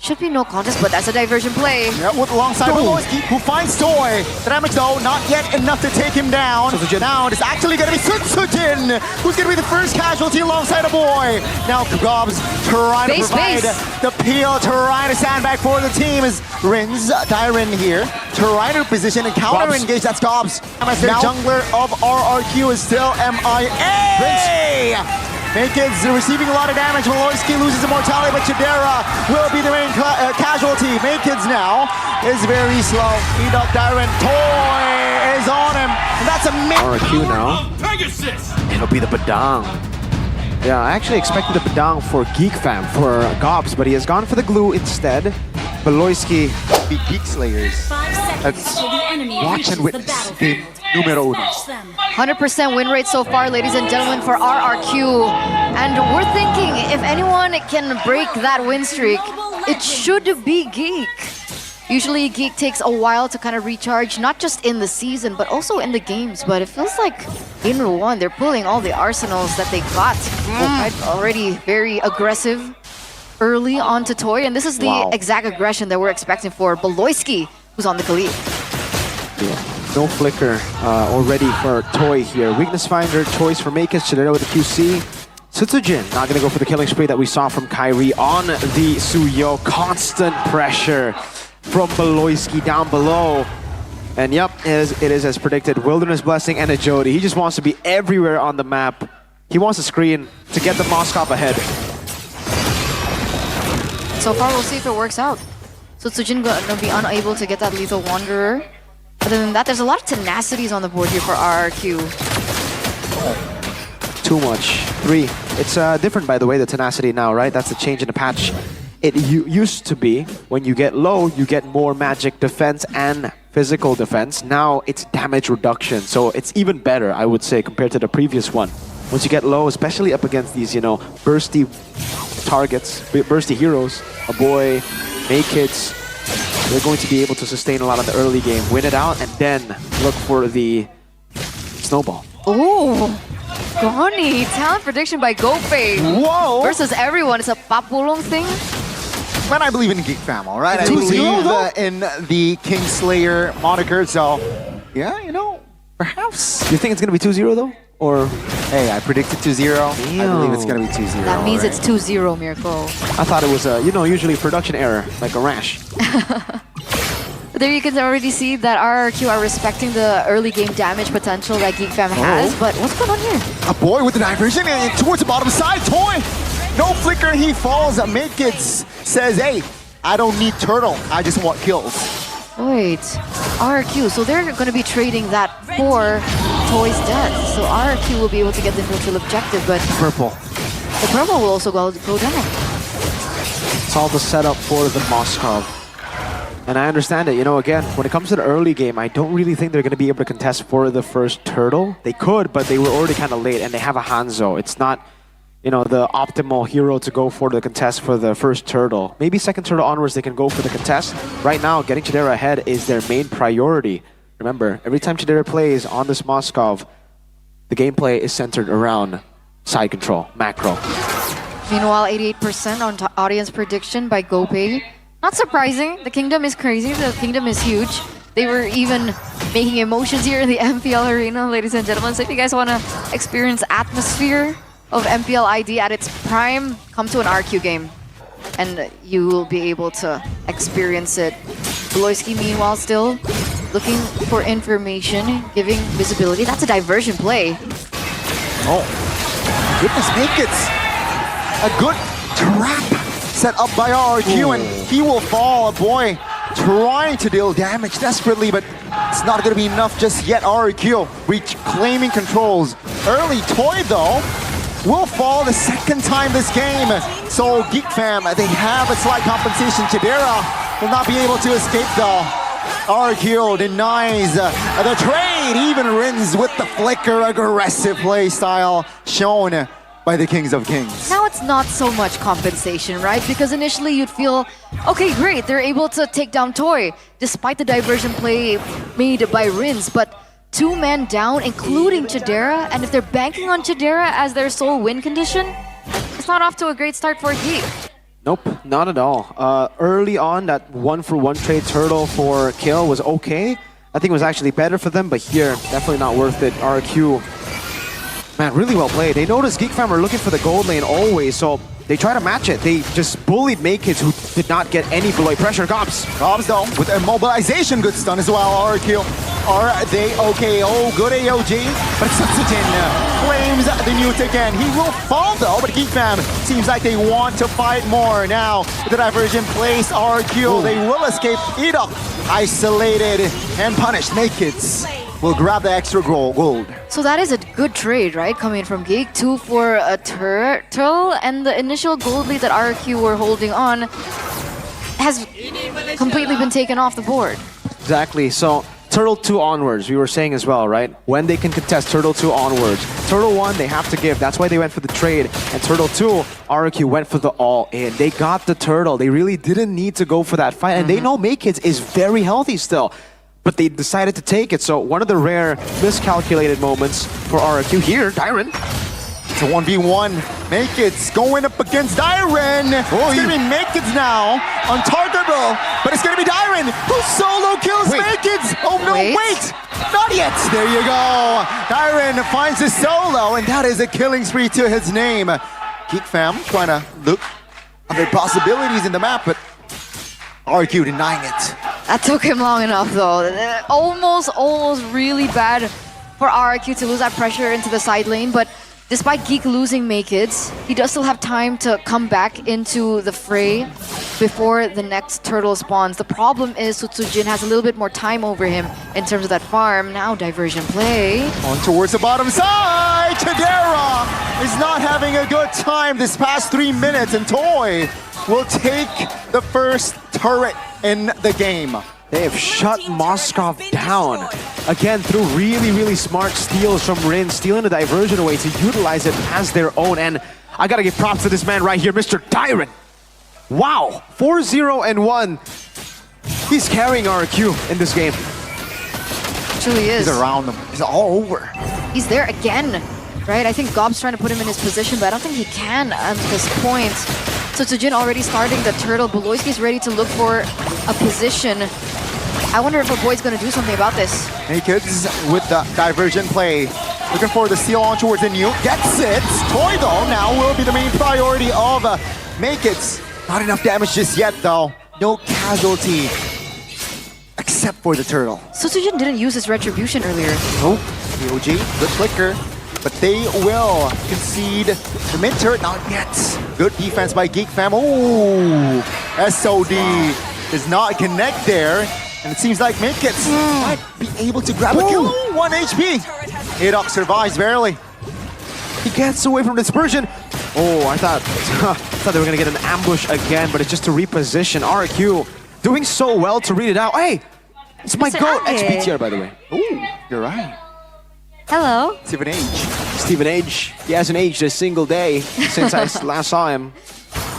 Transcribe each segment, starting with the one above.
Should be no contest, but that's a diversion play. Yeah, with alongside Beloski, who finds Toy. The damage though, not yet enough to take him down. So now it's actually going to be Sujin, who's going to be the first casualty alongside a boy. Now Gobs trying to provide the peel, trying to sandbag for the team is Rins, Dyren here. Trying to position and counter engage, that's Gobs. As the jungler of RRQ is still MIA. Makekids receiving a lot of damage. Maloyski loses immortality, but Chidera will be the main casualty. Makekids now is very slow. Beat up Dyren. Toy is on him. And that's a RRQ now. It'll be the Badang. Yeah, I actually expected the Badang for Geek fam, for Gobs, but he has gone for the glue instead. Beloyski be Geek Slayers. Let's watch and witness game numero uno. 100% win rate so far, ladies and gentlemen, for RRQ. And we're thinking if anyone can break that win streak, it should be Geek. Usually Geek takes a while to kind of recharge, not just in the season, but also in the games. But it feels like in Rouen, they're pulling all the arsenals that they got. Already very aggressive early on to Toy, and this is the exact aggression that we're expecting for Beloyski, who's on the Khalid. Yeah. No flicker already for Toy here. Weakness finder, choice for Makekids, Chidera with the QC. Sutsujin not going to go for the killing spree that we saw from Kyrie on the Suyo. Constant pressure from Beloyski down below. And yep, it is as predicted. Wilderness Blessing and a Jody. He just wants to be everywhere on the map. He wants a screen to get the Moskov ahead. So far, we'll see if it works out. Sutsujin gonna be unable to get that Lethal Wanderer. Other than that, there's a lot of tenacities on the board here for RRQ. Too much. 3. It's different, by the way, the tenacity now, right? That's the change in the patch. It used to be, when you get low, you get more magic defense and physical defense. Now it's damage reduction, so it's even better, I would say, compared to the previous one. Once you get low, especially up against these, you know, bursty targets, bursty heroes, a boy, Makekids, they're going to be able to sustain a lot in the early game, win it out, and then look for the snowball. Ooh, Goni, talent prediction by Gopei. Whoa! Versus everyone, it's a papulong thing. Man, I believe in Geek fam, all right? I believe in the Kingslayer moniker, so yeah, you know, perhaps. You think it's going to be 2-0 though? Or hey, I predicted 2-0. I believe it's going to be 2-0. That means it's 2-0, Mirko. I thought it was, you know, usually production error, like a rash. There you can already see that RRQ are respecting the early game damage potential that Geek fam has, but what's going on here? A boy with the diversion and towards the bottom side, Toy. No flicker, he falls. Makekids says, hey, I don't need turtle, I just want kills. Wait, RRQ, so they're going to be trading that for Toy's death. So RRQ will be able to get the neutral objective, but Purple. the purple will also go down. It's all the setup for the Moskov. And I understand it, you know, again, when it comes to the early game, I don't really think they're going to be able to contest for the first turtle. They could, but they were already kind of late, and they have a Hanzo. It's not, you know, the optimal hero to go for the contest for the first turtle. Maybe second turtle onwards, they can go for the contest. Right now, getting Chidera ahead is their main priority. Remember, every time Chidera plays on this Moskov, the gameplay is centered around side control, macro. Meanwhile, 88% on audience prediction by Gopei. Not surprising, the kingdom is crazy, the kingdom is huge. They were even making emotions here in the MPL arena, ladies and gentlemen. So if you guys want to experience atmosphere of MPL ID at its prime, come to an RQ game. And you will be able to experience it. Beloyski, meanwhile, still looking for information, giving visibility. That's a diversion play. Oh, goodness, Makekids. A good trap set up by RRQ, and he will fall. A boy trying to deal damage desperately, but it's not going to be enough just yet. RRQ reclaiming controls. Early Toy, though, will fall the second time this game. So Geek fam, they have a slight compensation. Chidera will not be able to escape, though. RRQ denies the trade. Even Rins with the flicker, aggressive play style shown by the Kings of Kings. Now it's not so much compensation, right? Because initially you'd feel, okay, great, they're able to take down Toy, despite the diversion play made by Rins, but 2 men down, including Chidera, and if they're banking on Chidera as their sole win condition, it's not off to a great start for Geek. Nope, not at all. Early on, that 1-for-1 trade turtle for kill was okay. I think it was actually better for them, but here, definitely not worth it. RRQ, man, really well played. They noticed Geek Fam are looking for the gold lane always, so they try to match it. They just bullied Makekids who did not get any below pressure. Gobs though, with immobilization, good stun as well. RRQ, are they okay? Oh, good AOG, but Sutsujin flames the mute again. He will fall though, but Geek Fam seems like they want to fight more. Now, with the diversion place, RRQ, they will escape. Edok, isolated and punished. Makekids will grab the extra gold. So that is a good trade, right? Coming from Geek, 2 for a turtle, and the initial gold lead that RRQ were holding on has completely been taken off the board. Exactly. So Turtle 2 onwards, we were saying as well, right? When they can contest Turtle 2 onwards. Turtle 1, they have to give. That's why they went for the trade. And Turtle 2, RRQ went for the all-in. They got the turtle. They really didn't need to go for that fight. And they know Makekids is very healthy still. But they decided to take it. So one of the rare miscalculated moments for RRQ here, Dyron. It's a 1v1. Makekids going up against Dyron. It's gonna be Makekids now, untargetable, but it's gonna be Dyron who solo kills Makekids. Oh no, wait, not yet. There you go. Dyron finds his solo, and that is a killing spree to his name. Geek Fam trying to look at the possibilities in the map, but RRQ denying it. That took him long enough though. Almost really bad for RRQ to lose that pressure into the side lane, but despite Geek losing Makekids, he does still have time to come back into the fray before the next turtle spawns. The problem is Sutsujin has a little bit more time over him in terms of that farm. Now diversion play. On towards the bottom side. Chidera is not having a good time this past 3 minutes, and Toy will take the first turret in the game. They have shut Moskov down. Again, through really smart steals from Rin, stealing the diversion away to utilize it as their own. And I gotta give props to this man right here, Mr. Dyron. Wow, 4-0-1. He's carrying RRQ in this game. Truly is. He's around them. He's all over. He's there again, right? I think Gob's trying to put him in his position, but I don't think he can at this point. So Sutsujin already starting the turtle. Beloyski's ready to look for a position. I wonder if our boy's going to do something about this. Makekids with the diversion play. Looking for the steal on towards the new. Gets it. Toy though now will be the main priority of Makekids. Not enough damage just yet though. No casualty. Except for the turtle. Sutsujin didn't use his retribution earlier. Nope. EOG, good flicker. But they will concede the mid turret, not yet. Good defense by Geek Fam. Ooh, SOD does not connect there. And it seems like Makekids might be able to grab a kill. 1 HP. Edok survives barely. He gets away from dispersion. Oh, I thought they were going to get an ambush again, but it's just to reposition. RRQ doing so well to read it out. Hey, it's my goat. XPTR, by the way. Ooh, you're right. Hello. Stephen H. Stephen H. He hasn't aged a single day since I last saw him.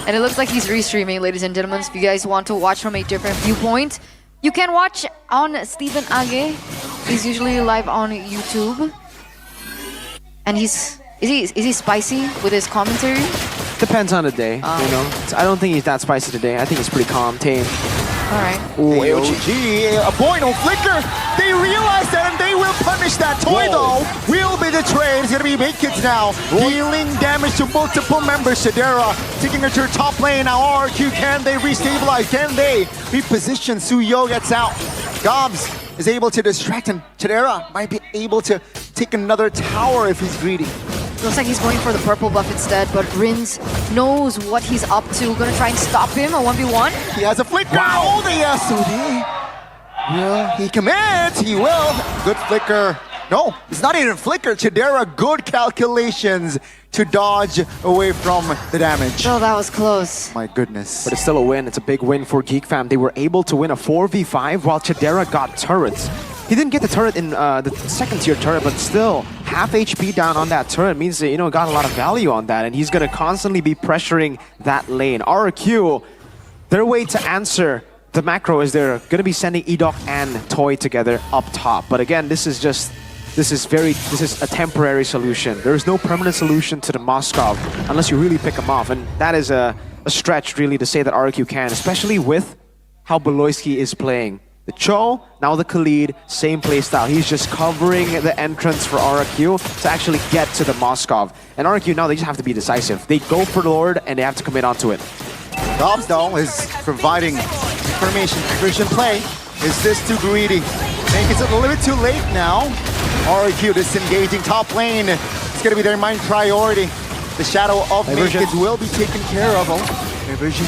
And it looks like he's restreaming, ladies and gentlemen. If you guys want to watch from a different viewpoint, you can watch on Stephen Age. He's usually live on YouTube. And is he spicy with his commentary? Depends on the day, you know. I don't think he's that spicy today. I think he's pretty calm, tame. All right. Ooh, AOG, a point on flicker. They realize that and they will punish that. Toy though will be the trade. It's gonna be Makekids now. Dealing damage to multiple members. Chidera taking her to her top lane. Now RRQ, can they restabilize? Can they reposition? Suyo gets out. Gobs is able to distract him. Chidera might be able to take another tower if he's greedy. Looks like he's going for the purple buff instead, but Rins knows what he's up to. Gonna try and stop him, a 1v1. He has a flicker. Wow, oh, the SOD. Will he commit? He will. Good flicker. No, it's not even flicker. Chidera, good calculations to dodge away from the damage. Oh, that was close. My goodness. But it's still a win. It's a big win for Geek Fam. They were able to win a 4v5 while Chidera got turrets. He didn't get the turret in the second tier turret, but still half HP down on that turret means that, you know, got a lot of value on that, and he's gonna constantly be pressuring that lane. RRQ, their way to answer the macro is they're gonna be sending Edok and Toy together up top. But again, this is a temporary solution. There is no permanent solution to the Moskov unless you really pick him off, and that is a a stretch really to say that RRQ can, especially with how Beloyski is playing. The Cho, now the Khalid, same play style. He's just covering the entrance for RRQ to actually get to the Moskov. And RRQ now, they just have to be decisive. They go for the Lord and they have to commit onto it. Dobbs, though, is providing information. Christian play. Is this too greedy? I think it's a little bit too late now. RRQ disengaging top lane. It's going to be their main priority. The shadow of Nakeds will be taken care of. Oh, diversion.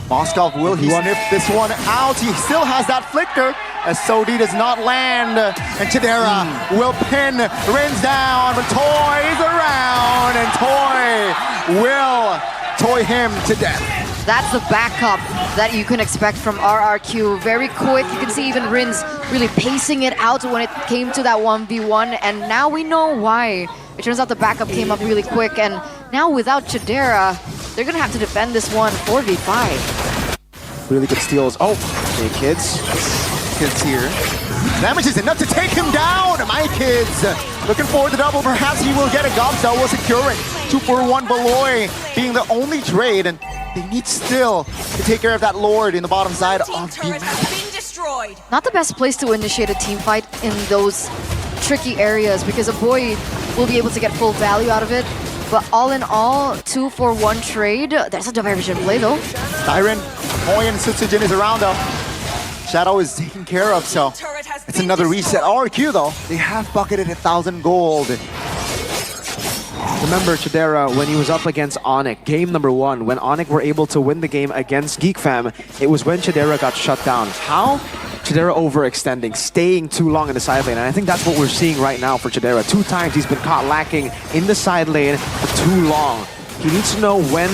Moskov will he sniff this one out. He still has that flicker as Sodi does not land. And Chidera will pin Rins down, but Toy is around and Toy will toy him to death. That's the backup that you can expect from RRQ. Very quick. You can see even Rins really pacing it out when it came to that 1v1. And now we know why. It turns out the backup came up really quick. And now without Chidera, they're going to have to defend this one 4v5. Really good steals. Oh, hey kids. Kids here. Damage is enough to take him down. My kids looking forward to double. Perhaps he will get a Gobsell. Will secure it. 2-for-1 Beloy being the only trade. And they need still to take care of that Lord in the bottom side of the map. Not the best place to initiate a team fight in those tricky areas because a boy will be able to get full value out of it. But all in all, 2-for-1 trade. There's a diversion play though. Tyron, Toy, and Sutsujin is around though. Shadow is taken care of, so it's another reset. RRQ though, they have bucketed 1,000 gold. Remember Chidera when he was up against Onyx, game number 1, when Onyx were able to win the game against Geek Fam, it was when Chidera got shut down. How? Chidera overextending, staying too long in the side lane, and I think that's what we're seeing right now for Chidera. 2 times he's been caught lacking in the side lane for too long. He needs to know when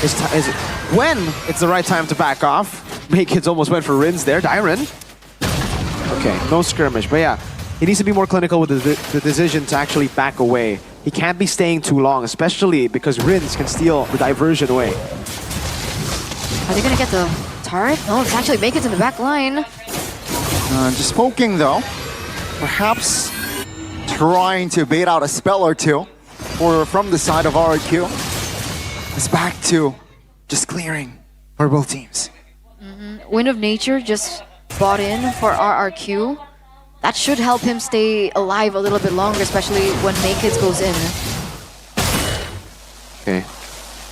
it's the right time to back off. Kids almost went for Rins there. Dyron. Okay, no skirmish, but yeah, he needs to be more clinical with the decision to actually back away. He can't be staying too long, especially because Rins can steal the diversion away. Are they gonna get the turret? No, it's actually make it to the back line. Just poking though. Perhaps trying to bait out a spell or two from the side of RRQ. It's back to just clearing for both teams. Wind of Nature just bought in for RRQ. That should help him stay alive a little bit longer, especially when Nakeds goes in. Okay,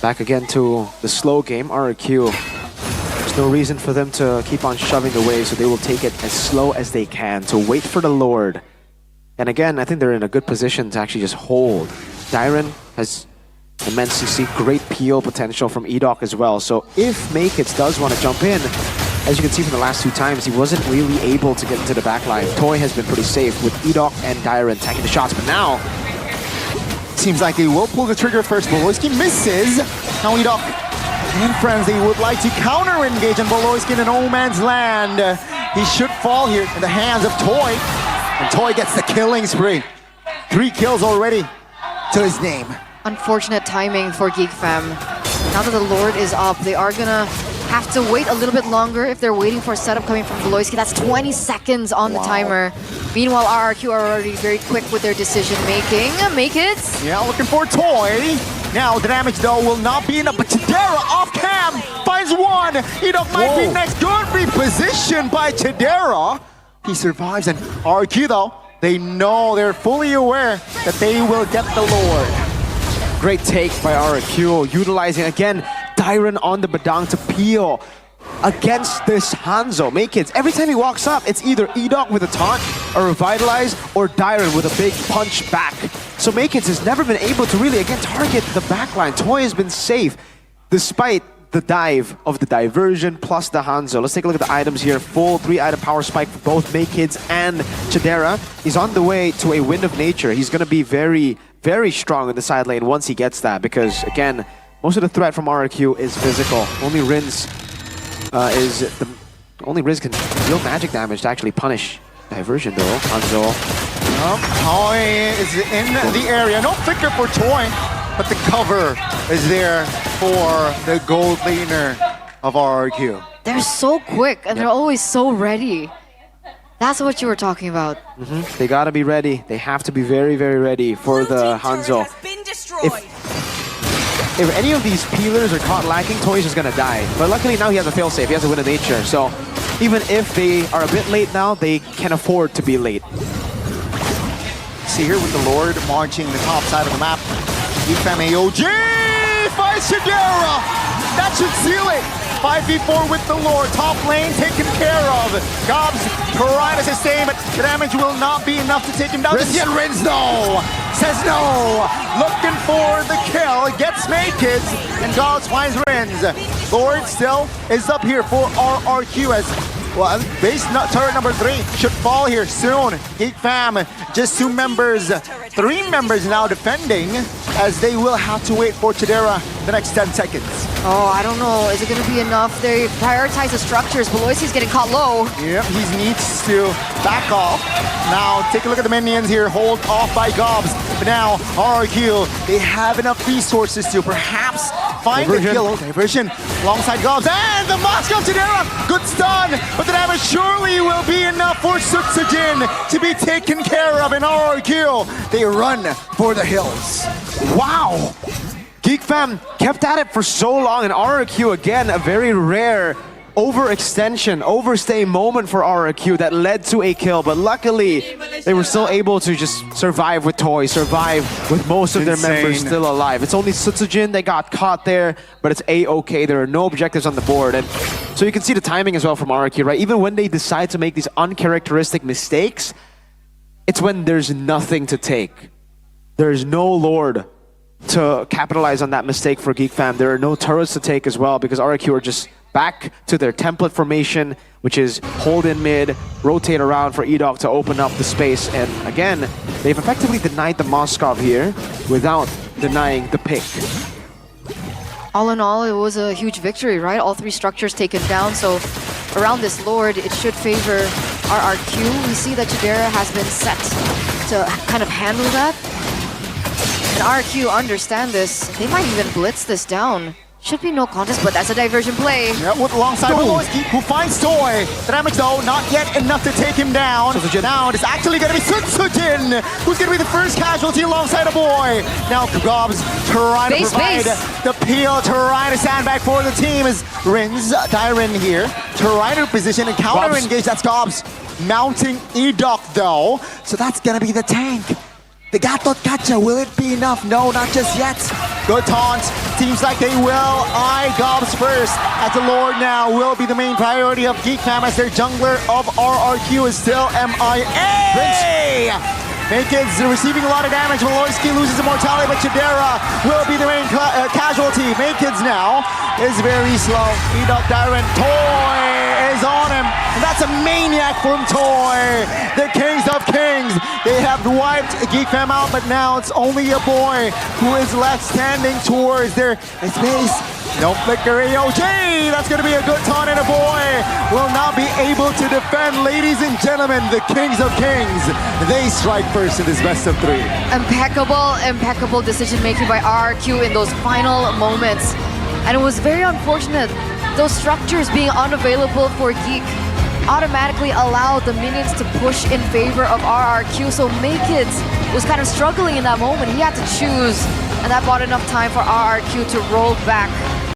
back again to the slow game. RRQ, there's no reason for them to keep on shoving the wave, so they will take it as slow as they can to wait for the Lord. And again, I think they're in a good position to actually just hold. Dyron has immense CC, great PO potential from Edoc as well. So if Makits does want to jump in, as you can see from the last 2 times, he wasn't really able to get into the backline. Toy has been pretty safe with Edoc and Dyron taking the shots, but now seems like they will pull the trigger first. Beloyski misses. Now Edoc and friends, they would like to counter-engage on Beloyski in no man's land. He should fall here in the hands of Toy. And Toy gets the killing spree. 3 kills already to his name. Unfortunate timing for Geek Fam. Now that the Lord is up, they are gonna have to wait a little bit longer if they're waiting for a setup coming from Beloyski. That's 20 seconds on the timer. Meanwhile, RRQ are already very quick with their decision making. Make it. Yeah, looking for Toy. Now the damage though will not be enough, but Chidera off cam finds one. Edoc might be next. Good reposition by Chidera. He survives, and RRQ though, they know, they're fully aware that they will get the Lord. great take by RRQ, utilizing again Dyron on the Badang to peel against this Hanzo. Makins, every time he walks up, it's either Edoc with a taunt, a revitalize, or Dyron with a big punch back. So Makins has never been able to really, again, target the backline. Toy has been safe, despite the dive of the diversion plus the Hanzo. Let's take a look at the items here. Full 3-item power spike for both Makins and Chidera. He's on the way to a Wind of Nature. He's going to be very, very strong in the side lane once he gets that, because, again, most of the threat from RRQ is physical. Only Rins can deal magic damage to actually punish diversion though. Hanzo. Toy is in the area. No flicker for Toy, but the cover is there for the gold laner of RRQ. They're so quick and they're always so ready. That's what you were talking about. They gotta be ready. They have to be very, very ready for the Hanzo. if any of these peelers are caught lacking, Toy's just gonna die. But luckily now he has a failsafe, he has a win of nature. So even if they are a bit late now, they can afford to be late. See here with the Lord marching the top side of the map. GeekFam AOG finds Shadera. That should seal it. 5v4 with the Lord. Top lane taken care of. Gobs trying to sustain, but the damage will not be enough to take him down. Just yet Rins no. Says no. Looking for the kill. Gets Kids, and Gobs finds Rins. Lord still is up here for RRQ as well. Base turret number 3 should fall here soon. GeekFam, just 2 members, 3 members now defending, as they will have to wait for Chidera the next 10 seconds. Oh, I don't know. Is it going to be enough? They prioritize the structures. Beloisi's getting caught low. Yep, he needs to back off. Now, take a look at the minions here. Hold off by Gobs. But now, RRQ, they have enough resources to perhaps find the kill. Diversion alongside Gobs. And the Moscow Chidera! Good stun! But the damage surely will be enough for Sutsujin to be taken care of in RRQ. They run for the hills. Wow! GeekFam kept at it for so long, and RRQ again, a very rare overextension, overstay moment for RRQ that led to a kill, but luckily they were still able to just survive with Toy, survive with most of their members still alive. It's only Sutsujin that got caught there, but it's A-okay. There are no objectives on the board, and so you can see the timing as well from RRQ, right? Even when they decide to make these uncharacteristic mistakes, it's when there's nothing to take. There's no Lord to capitalize on that mistake for GeekFam. There are no turrets to take as well because RRQ are just back to their template formation, which is hold in mid, rotate around for EDOC to open up the space. And again, they've effectively denied the Moskov here without denying the pick. All in all, it was a huge victory, right? All 3 structures taken down, so around this Lord, it should favor RRQ. We see that Chidera has been set to kind of handle that. And RRQ understand this. They might even blitz this down. Should be no contest, but that's a diversion play. Yeah, with alongside Beloisi, who finds Toy. The damage though, not yet enough to take him down. Now it's actually going to be Sutsujin, who's going to be the first casualty alongside a boy. Now Gobs trying to provide the peel, trying to stand back for the team as Rins, Tyron here, trying to position and counter engage. That's Gobs mounting EDOC though, so that's going to be the tank. The Gatot Gacha, will it be enough? No, not just yet. Good taunt. Seems like they will eye Gobs first, as the Lord now will be the main priority of GeekFam, as their jungler of RRQ is still MIA. Maked's receiving a lot of damage. Beloisi loses immortality, but Chidera will be the main casualty. Maked's now is very slow. EDOC Darren, Toy is on him. And that's a maniac from Toy. The Kings of Kings. They have wiped GeekFam out, but now it's only a boy who is left standing towards their space. No flicker AOJ. That's going to be a good taunt, and a boy will not be able to defend. Ladies and gentlemen, the Kings of Kings. They strike first in this best of 3. Impeccable decision making by RRQ in those final moments. And it was very unfortunate. Those structures being unavailable for Geek automatically allowed the minions to push in favor of RRQ. So Makids was kind of struggling in that moment. He had to choose, and that bought enough time for RRQ to roll back